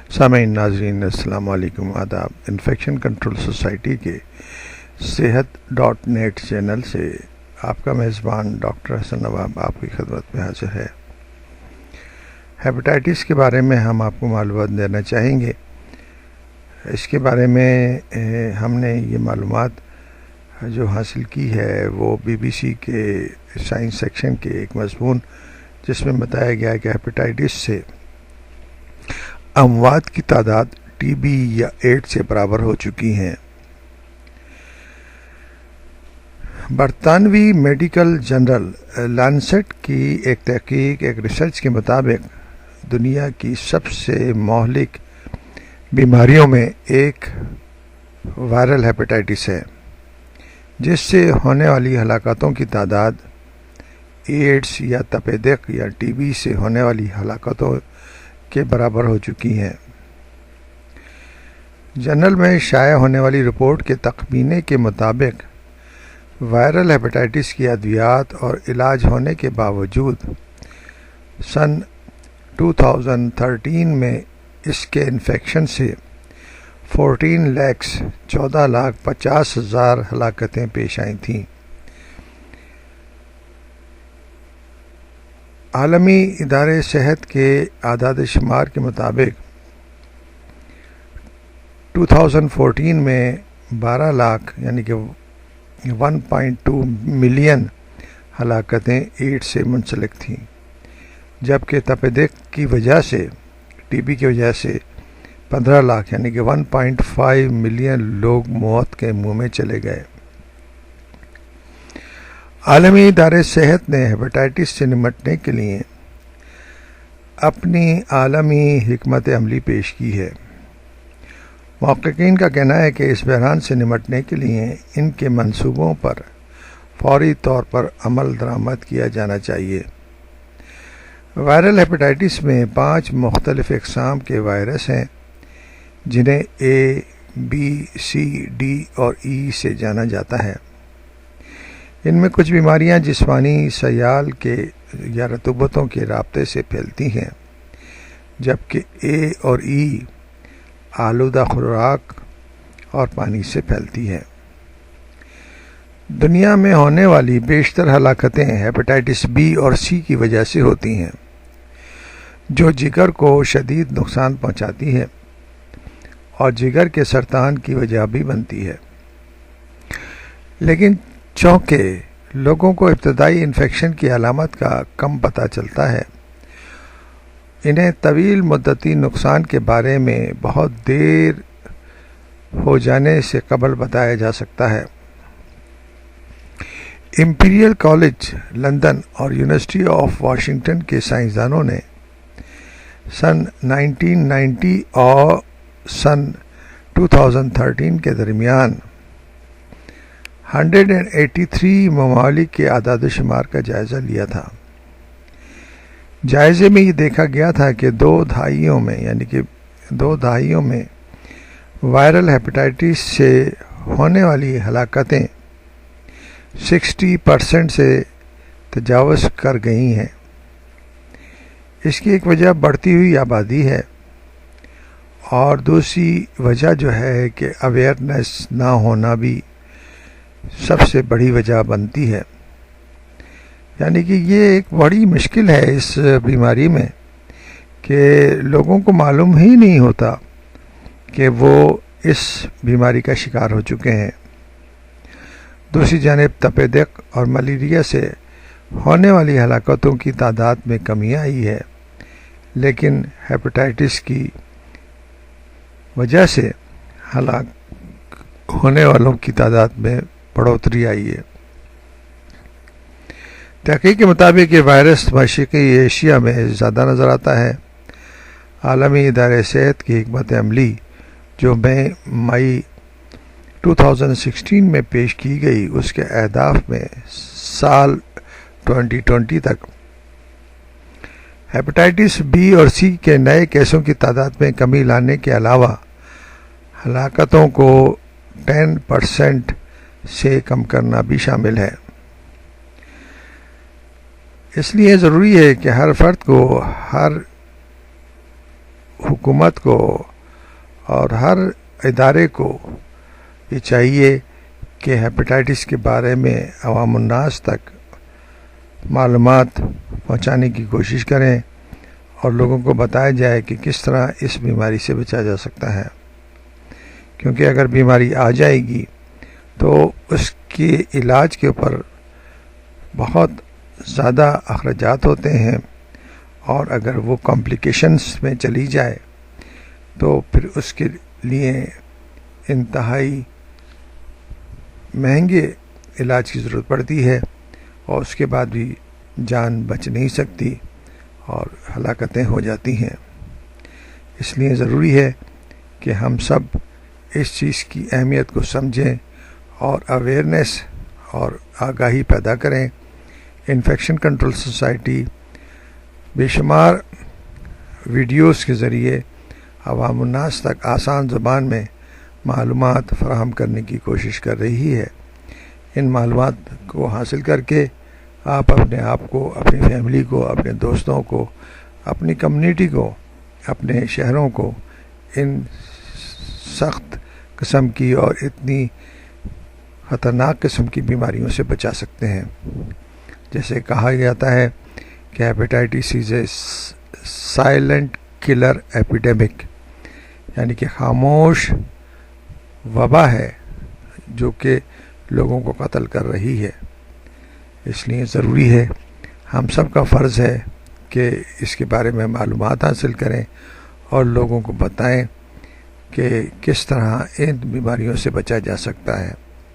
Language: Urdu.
سامعین ناظرین السلام علیکم، آداب۔ انفیکشن کنٹرول سوسائٹی کے صحت.نیٹ چینل سے آپ کا میزبان ڈاکٹر حسن نواب آپ کی خدمت میں حاضر ہے۔ ہیپاٹائٹس کے بارے میں ہم آپ کو معلومات دینا چاہیں گے۔ اس کے بارے میں ہم نے یہ معلومات جو حاصل کی ہے وہ BBC کے سائنس سیکشن کے ایک مضمون جس میں بتایا گیا ہے کہ ہیپاٹائٹس سے اموات کی تعداد TB یا ایڈز سے برابر ہو چکی ہیں۔ برطانوی میڈیکل جرنل لانسیٹ کی ایک تحقیق، ایک ریسرچ کے مطابق دنیا کی سب سے مہلک بیماریوں میں ایک وائرل ہیپاٹائٹس ہے، جس سے ہونے والی ہلاکتوں کی تعداد ایڈز یا تپ دق یا TB سے ہونے والی ہلاکتوں کے برابر ہو چکی ہیں۔ جرنل میں شائع ہونے والی رپورٹ کے تخمینے کے مطابق وائرل ہیپاٹائٹس کی ادویات اور علاج ہونے کے باوجود سن 2013 میں اس کے انفیکشن سے 14,50,000 ہلاکتیں پیش آئی تھیں۔ عالمی ادارے صحت کے اعداد شمار کے مطابق 2014 میں 12 لاکھ یعنی کہ 1.2 ملین ہلاکتیں ایڈز سے منسلک تھیں، جبکہ تپ دق کی وجہ سے TB کی وجہ سے 15 لاکھ یعنی کہ 1.5 ملین لوگ موت کے منہ میں چلے گئے۔ عالمی ادارے صحت نے ہیپاٹائٹس سے نمٹنے کے لیے اپنی عالمی حکمت عملی پیش کی ہے۔ محققین کا کہنا ہے کہ اس بحران سے نمٹنے کے لیے ان کے منصوبوں پر فوری طور پر عمل درآمد کیا جانا چاہیے۔ وائرل ہیپاٹائٹس میں 5 مختلف اقسام کے وائرس ہیں، جنہیں A، B، C، D اور E سے جانا جاتا ہے۔ ان میں کچھ بیماریاں جسمانی سیال کے یا رطوبتوں کے رابطے سے پھیلتی ہیں، جبکہ A اور E آلودہ خوراک اور پانی سے پھیلتی ہیں۔ دنیا میں ہونے والی بیشتر ہلاکتیں ہیپاٹائٹس B اور C کی وجہ سے ہوتی ہیں، جو جگر کو شدید نقصان پہنچاتی ہے اور جگر کے سرطان کی وجہ بھی بنتی ہے۔ لیکن چونکہ لوگوں کو ابتدائی انفیکشن کی علامت کا کم پتہ چلتا ہے، انہیں طویل مدتی نقصان کے بارے میں بہت دیر ہو جانے سے قبل بتایا جا سکتا ہے۔ امپیریل کالج لندن اور یونیورسٹی آف واشنگٹن کے سائنسدانوں نے سن 1990 اور سن 2013 کے درمیان 183 ممالک کے اعداد و شمار کا جائزہ لیا تھا۔ جائزے میں یہ دیکھا گیا تھا کہ دو دہائیوں میں وائرل ہیپاٹائٹس سے ہونے والی ہلاکتیں 60% سے تجاوز کر گئی ہیں۔ اس کی ایک وجہ بڑھتی ہوئی آبادی ہے، اور دوسری وجہ جو ہے کہ اویئرنیس نہ ہونا بھی سب سے بڑی وجہ بنتی ہے۔ یعنی کہ یہ ایک بڑی مشکل ہے اس بیماری میں کہ لوگوں کو معلوم ہی نہیں ہوتا کہ وہ اس بیماری کا شکار ہو چکے ہیں۔ دوسری جانب تپ دق اور ملیریا سے ہونے والی ہلاکتوں کی تعداد میں کمی آئی ہے، لیکن ہیپاٹائٹس کی وجہ سے ہلاک ہونے والوں کی تعداد میں بڑھوتری آئی ہے۔ تحقیق کے مطابق یہ وائرس مشرقی ایشیا میں زیادہ نظر آتا ہے۔ عالمی ادارے صحت کی حکمت عملی جو مئی 2016 میں پیش کی گئی، اس کے اہداف میں سال 2020 تک ہیپاٹائٹس B اور C کے نئے کیسوں کی تعداد میں کمی لانے کے علاوہ ہلاکتوں کو 10% سے کم کرنا بھی شامل ہے۔ اس لیے ضروری ہے کہ ہر فرد کو ہر حکومت کو اور ہر ادارے کو یہ چاہیے کہ ہیپیٹائٹس کے بارے میں عوام الناس تک معلومات پہنچانے کی کوشش کریں اور لوگوں کو بتایا جائے کہ کس طرح اس بیماری سے بچا جا سکتا ہے، کیونکہ اگر بیماری آ جائے گی تو اس کے علاج کے اوپر بہت زیادہ اخراجات ہوتے ہیں، اور اگر وہ کمپلیکیشنز میں چلی جائے تو پھر اس کے لیے انتہائی مہنگے علاج کی ضرورت پڑتی ہے، اور اس کے بعد بھی جان بچ نہیں سکتی اور ہلاکتیں ہو جاتی ہیں۔ اس لیے ضروری ہے کہ ہم سب اس چیز کی اہمیت کو سمجھیں اور اویئرنیس اور آگاہی پیدا کریں۔ انفیکشن کنٹرول سوسائٹی بے شمار ویڈیوز کے ذریعے عوام الناس تک آسان زبان میں معلومات فراہم کرنے کی کوشش کر رہی ہے۔ ان معلومات کو حاصل کر کے آپ اپنے آپ کو، اپنی فیملی کو، اپنے دوستوں کو، اپنی کمیونٹی کو، اپنے شہروں کو ان سخت قسم کی اور اتنی خطرناک قسم کی بیماریوں سے بچا سکتے ہیں۔ جیسے کہا جاتا ہے کہ hepatitis is a silent colour epidemic, یعنی کہ خاموش وبا ہے جو کہ لوگوں کو قتل کر رہی ہے۔ اس لیے ضروری ہے، ہم سب کا فرض ہے کہ اس کے بارے میں معلومات حاصل کریں اور لوگوں کو بتائیں کہ کس طرح ان بیماریوں سے بچا جا سکتا ہے۔